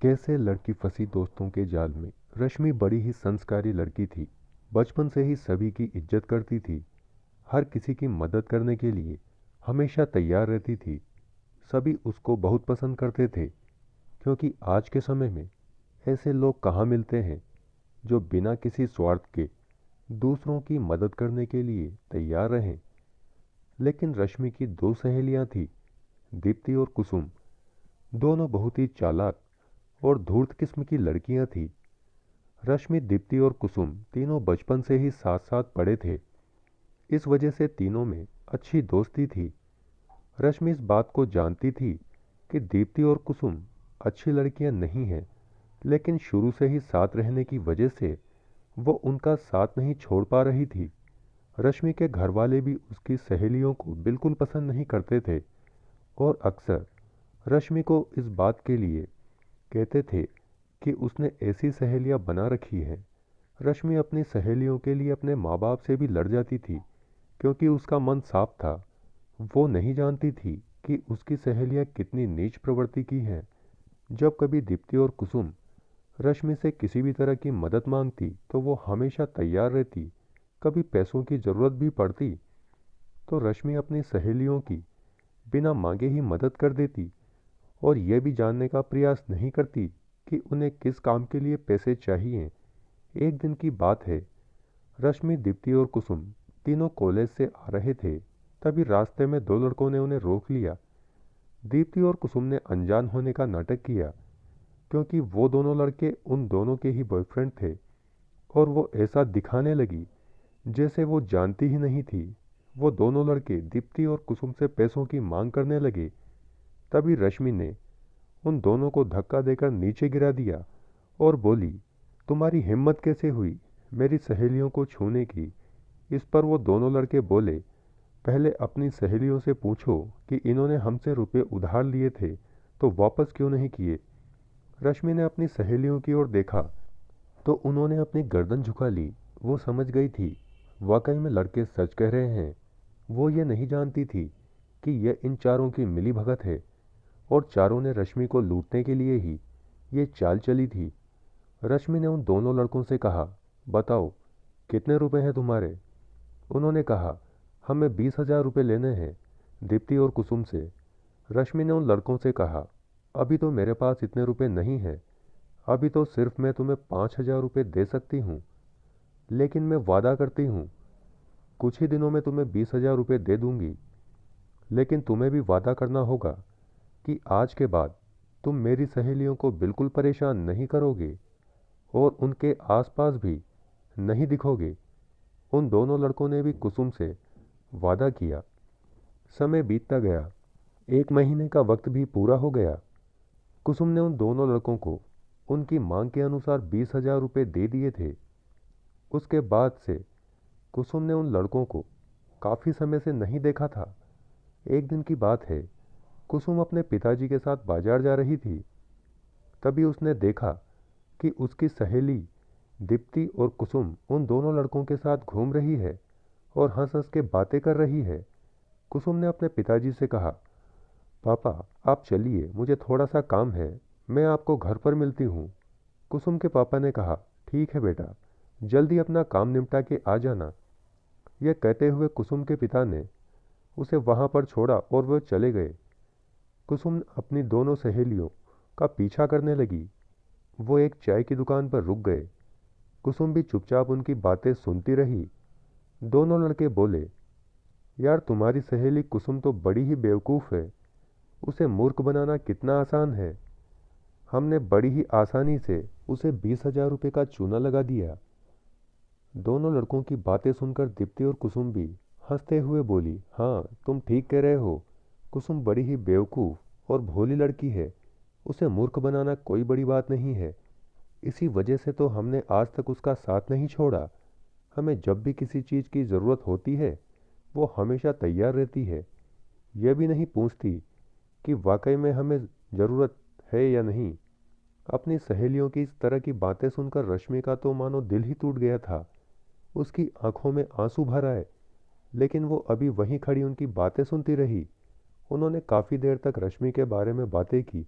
कैसे लड़की फंसी दोस्तों के जाल में। रश्मि बड़ी ही संस्कारी लड़की थी। बचपन से ही सभी की इज्जत करती थी। हर किसी की मदद करने के लिए हमेशा तैयार रहती थी। सभी उसको बहुत पसंद करते थे, क्योंकि आज के समय में ऐसे लोग कहाँ मिलते हैं जो बिना किसी स्वार्थ के दूसरों की मदद करने के लिए तैयार रहें। लेकिन रश्मि की दो सहेलियां थीं, दीप्ति और कुसुम। दोनों बहुत ही चालाक और धूर्त किस्म की लड़कियां थीं। रश्मि, दीप्ति और कुसुम तीनों बचपन से ही साथ साथ पढ़े थे। इस वजह से तीनों में अच्छी दोस्ती थी। रश्मि इस बात को जानती थी कि दीप्ति और कुसुम अच्छी लड़कियां नहीं हैं, लेकिन शुरू से ही साथ रहने की वजह से वो उनका साथ नहीं छोड़ पा रही थी। रश्मि के घर वाले भी उसकी सहेलियों को बिल्कुल पसंद नहीं करते थे और अक्सर रश्मि को इस बात के लिए कहते थे कि उसने ऐसी सहेलियां बना रखी हैं। रश्मि अपनी सहेलियों के लिए अपने माँ बाप से भी लड़ जाती थी, क्योंकि उसका मन साफ था। वो नहीं जानती थी कि उसकी सहेलियां कितनी नीच प्रवृत्ति की हैं। जब कभी दीप्ति और कुसुम रश्मि से किसी भी तरह की मदद मांगती तो वो हमेशा तैयार रहती। कभी पैसों की जरूरत भी पड़ती तो रश्मि अपनी सहेलियों की बिना मांगे ही मदद कर देती और यह भी जानने का प्रयास नहीं करती कि उन्हें किस काम के लिए पैसे चाहिए। एक दिन की बात है, रश्मि, दीप्ति और कुसुम तीनों कॉलेज से आ रहे थे। तभी रास्ते में दो लड़कों ने उन्हें रोक लिया। दीप्ति और कुसुम ने अनजान होने का नाटक किया, क्योंकि वो दोनों लड़के उन दोनों के ही बॉयफ्रेंड थे, और वो ऐसा दिखाने लगी जैसे वो जानती ही नहीं थी। वो दोनों लड़के दीप्ति और कुसुम से पैसों की मांग करने लगे। तभी रश्मि ने उन दोनों को धक्का देकर नीचे गिरा दिया और बोली, तुम्हारी हिम्मत कैसे हुई मेरी सहेलियों को छूने की। इस पर वो दोनों लड़के बोले, पहले अपनी सहेलियों से पूछो कि इन्होंने हमसे रुपए उधार लिए थे तो वापस क्यों नहीं किए। रश्मि ने अपनी सहेलियों की ओर देखा तो उन्होंने अपनी गर्दन झुका ली। वो समझ गई थी वाकई में लड़के सच कह रहे हैं। वो ये नहीं जानती थी कि यह इन चारों की मिली भगत है और चारों ने रश्मि को लूटने के लिए ही ये चाल चली थी। रश्मि ने उन दोनों लड़कों से कहा, बताओ कितने रुपए हैं तुम्हारे। उन्होंने कहा, हमें 20,000 रुपये लेने हैं, दीप्ति और कुसुम से। रश्मि ने उन लड़कों से कहा, अभी तो मेरे पास इतने रुपए नहीं हैं। अभी तो सिर्फ मैं तुम्हें 5,000 रुपये दे सकती हूँ, लेकिन मैं वादा करती हूँ कुछ ही दिनों में तुम्हें 20,000 रुपये दे दूंगी। लेकिन तुम्हें भी वादा करना होगा कि आज के बाद तुम मेरी सहेलियों को बिल्कुल परेशान नहीं करोगे और उनके आसपास भी नहीं दिखोगे। उन दोनों लड़कों ने भी कुसुम से वादा किया। समय बीतता गया। 1 महीने का वक्त भी पूरा हो गया। कुसुम ने उन दोनों लड़कों को उनकी मांग के अनुसार 20,000 रुपये दे दिए थे। उसके बाद से कुसुम ने उन लड़कों को काफ़ी समय से नहीं देखा था। एक दिन की बात है, कुसुम अपने पिताजी के साथ बाजार जा रही थी। तभी उसने देखा कि उसकी सहेली दीप्ति और कुसुम उन दोनों लड़कों के साथ घूम रही है और हंस हंस के बातें कर रही है। कुसुम ने अपने पिताजी से कहा, पापा आप चलिए, मुझे थोड़ा सा काम है, मैं आपको घर पर मिलती हूँ। कुसुम के पापा ने कहा, ठीक है बेटा, जल्दी अपना काम निपटा के आ जाना। यह कहते हुए कुसुम के पिता ने उसे वहाँ पर छोड़ा और वह चले गए। कुसुम अपनी दोनों सहेलियों का पीछा करने लगी। वो एक चाय की दुकान पर रुक गए। कुसुम भी चुपचाप उनकी बातें सुनती रही। दोनों लड़के बोले, यार तुम्हारी सहेली कुसुम तो बड़ी ही बेवकूफ़ है। उसे मूर्ख बनाना कितना आसान है। हमने बड़ी ही आसानी से उसे 20,000 रुपये का चूना लगा दिया। दोनों लड़कों की बातें सुनकर दीप्ति और कुसुम भी हंसते हुए बोली, हाँ तुम ठीक कह रहे हो। कुसुम बड़ी ही बेवकूफ़ और भोली लड़की है। उसे मूर्ख बनाना कोई बड़ी बात नहीं है। इसी वजह से तो हमने आज तक उसका साथ नहीं छोड़ा। हमें जब भी किसी चीज़ की ज़रूरत होती है वो हमेशा तैयार रहती है। यह भी नहीं पूछती कि वाकई में हमें ज़रूरत है या नहीं। अपनी सहेलियों की इस तरह की बातें सुनकर रश्मि का तो मानो दिल ही टूट गया था। उसकी आंखों में आंसू भर आए, लेकिन वो अभी वहीं खड़ी उनकी बातें सुनती रही। उन्होंने काफ़ी देर तक रश्मि के बारे में बातें की।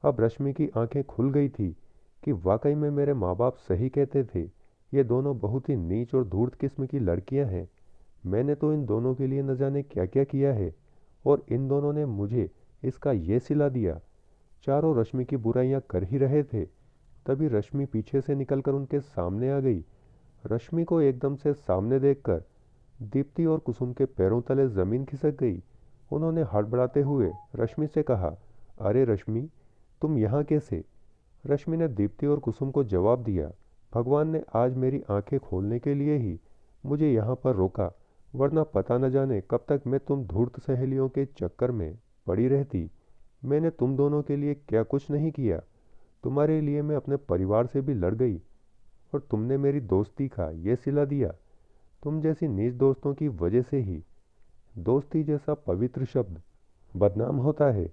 अब रश्मि की आंखें खुल गई थी कि वाकई में मेरे माँ बाप सही कहते थे। ये दोनों बहुत ही नीच और धूर्त किस्म की लड़कियां हैं। मैंने तो इन दोनों के लिए न जाने क्या क्या किया है, और इन दोनों ने मुझे इसका ये सिला दिया। चारों रश्मि की बुराइयां कर ही रहे थे, तभी रश्मि पीछे से निकलकर उनके सामने आ गई। रश्मि को एकदम से सामने देखकर दीप्ति और कुसुम के पैरों तले जमीन खिसक गई। उन्होंने हड़बड़ाते हुए रश्मि से कहा, अरे रश्मि, तुम यहाँ कैसे? रश्मि ने दीप्ति और कुसुम को जवाब दिया, भगवान ने आज मेरी आंखें खोलने के लिए ही मुझे यहाँ पर रोका, वरना पता न जाने कब तक मैं तुम धूर्त सहेलियों के चक्कर में पड़ी रहती। मैंने तुम दोनों के लिए क्या कुछ नहीं किया। तुम्हारे लिए मैं अपने परिवार से भी लड़ गई, और तुमने मेरी दोस्ती का ये सिला दिया। तुम जैसी नीच दोस्तों की वजह से ही दोस्ती जैसा पवित्र शब्द बदनाम होता है।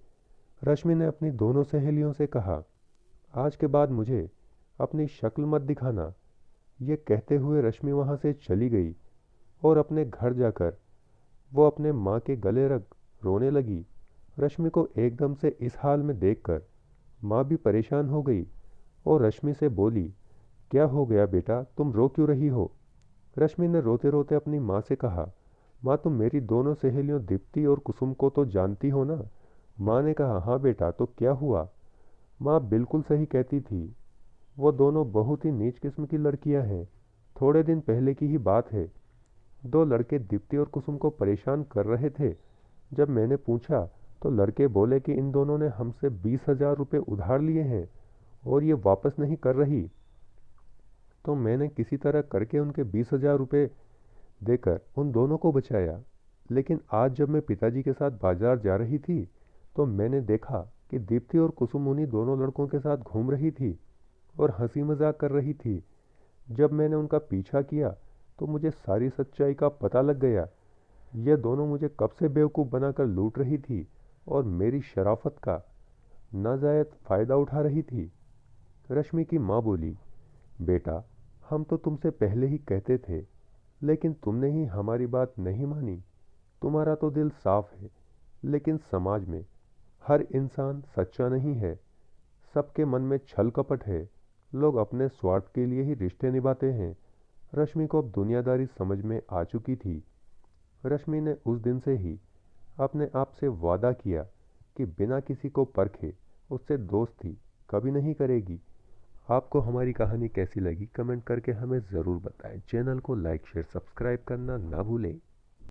रश्मि ने अपनी दोनों सहेलियों से कहा, आज के बाद मुझे अपनी शक्ल मत दिखाना। ये कहते हुए रश्मि वहां से चली गई, और अपने घर जाकर वो अपने माँ के गले रग रोने लगी। रश्मि को एकदम से इस हाल में देखकर माँ भी परेशान हो गई, और रश्मि से बोली, क्या हो गया बेटा, तुम रो क्यों रही हो? रश्मि ने रोते रोते अपनी माँ से कहा, माँ, तुम मेरी दोनों सहेलियों दीप्ति और कुसुम को तो जानती हो ना? माँ ने कहा, हाँ बेटा, तो क्या हुआ? माँ बिल्कुल सही कहती थी, वो दोनों बहुत ही नीच किस्म की लड़कियां हैं। थोड़े दिन पहले की ही बात है, दो लड़के दीप्ति और कुसुम को परेशान कर रहे थे। जब मैंने पूछा तो लड़के बोले कि इन दोनों ने हमसे 20,000 रुपये उधार लिए हैं और ये वापस नहीं कर रही। तो मैंने किसी तरह करके उनके 20,000 रुपये देकर उन दोनों को बचाया। लेकिन आज जब मैं पिताजी के साथ बाजार जा रही थी, तो मैंने देखा कि दीप्ति और कुसुम उन्हीं दोनों लड़कों के साथ घूम रही थी और हंसी मजाक कर रही थी। जब मैंने उनका पीछा किया तो मुझे सारी सच्चाई का पता लग गया। ये दोनों मुझे कब से बेवकूफ़ बनाकर लूट रही थी और मेरी शराफत का नाजायज फ़ायदा उठा रही थी। रश्मि की माँ बोली, बेटा, हम तो तुमसे पहले ही कहते थे, लेकिन तुमने ही हमारी बात नहीं मानी। तुम्हारा तो दिल साफ है, लेकिन समाज में हर इंसान सच्चा नहीं है। सबके मन में छल कपट है। लोग अपने स्वार्थ के लिए ही रिश्ते निभाते हैं। रश्मि को अब दुनियादारी समझ में आ चुकी थी। रश्मि ने उस दिन से ही अपने आप से वादा किया कि बिना किसी को परखे उससे दोस्ती कभी नहीं करेगी। आपको हमारी कहानी कैसी लगी कमेंट करके हमें ज़रूर बताएं। चैनल को लाइक शेयर सब्सक्राइब करना ना भूलें।